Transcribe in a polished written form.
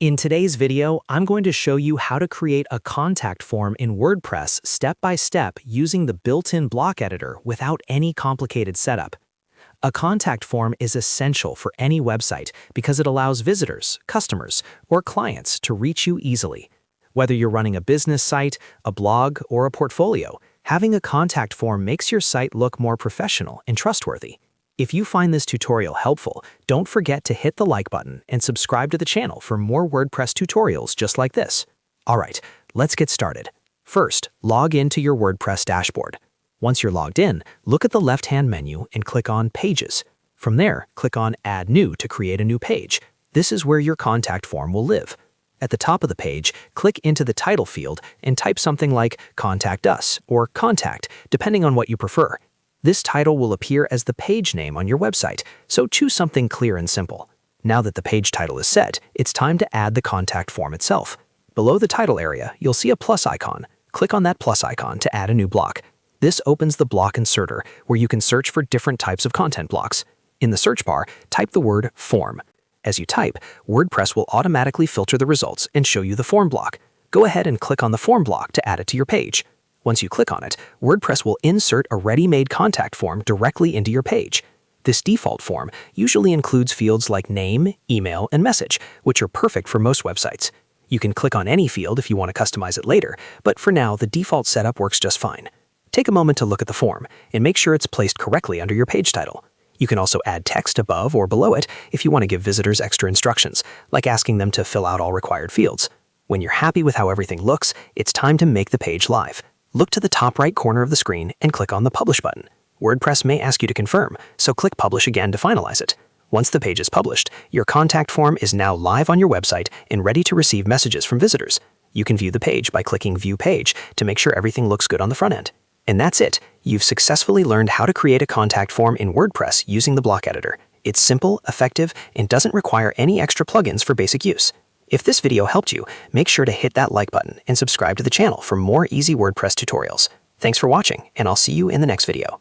In today's video, I'm going to show you how to create a contact form in WordPress step by step using the built-in block editor without any complicated setup. A contact form is essential for any website because it allows visitors, customers, or clients to reach you easily. Whether you're running a business site, a blog, or a portfolio, having a contact form makes your site look more professional and trustworthy. If you find this tutorial helpful, don't forget to hit the like button and subscribe to the channel for more WordPress tutorials just like this. Alright, let's get started. First, log into your WordPress dashboard. Once you're logged in, look at the left-hand menu and click on Pages. From there, click on Add New to create a new page. This is where your contact form will live. At the top of the page, click into the title field and type something like Contact Us or Contact, depending on what you prefer. This title will appear as the page name on your website, so choose something clear and simple. Now that the page title is set, it's time to add the contact form itself. Below the title area, you'll see a plus icon. Click on that plus icon to add a new block. This opens the block inserter, where you can search for different types of content blocks. In the search bar, type the word Form. As you type, WordPress will automatically filter the results and show you the form block. Go ahead and click on the form block to add it to your page. Once you click on it, WordPress will insert a ready-made contact form directly into your page. This default form usually includes fields like name, email, and message, which are perfect for most websites. You can click on any field if you want to customize it later, but for now, the default setup works just fine. Take a moment to look at the form and make sure it's placed correctly under your page title. You can also add text above or below it if you want to give visitors extra instructions, like asking them to fill out all required fields. When you're happy with how everything looks, it's time to make the page live. Look to the top right corner of the screen and click on the Publish button. WordPress may ask you to confirm, so click Publish again to finalize it. Once the page is published, your contact form is now live on your website and ready to receive messages from visitors. You can view the page by clicking View Page to make sure everything looks good on the front end. And that's it. You've successfully learned how to create a contact form in WordPress using the block editor. It's simple, effective, and doesn't require any extra plugins for basic use. If this video helped you, make sure to hit that like button and subscribe to the channel for more easy WordPress tutorials. Thanks for watching, and I'll see you in the next video.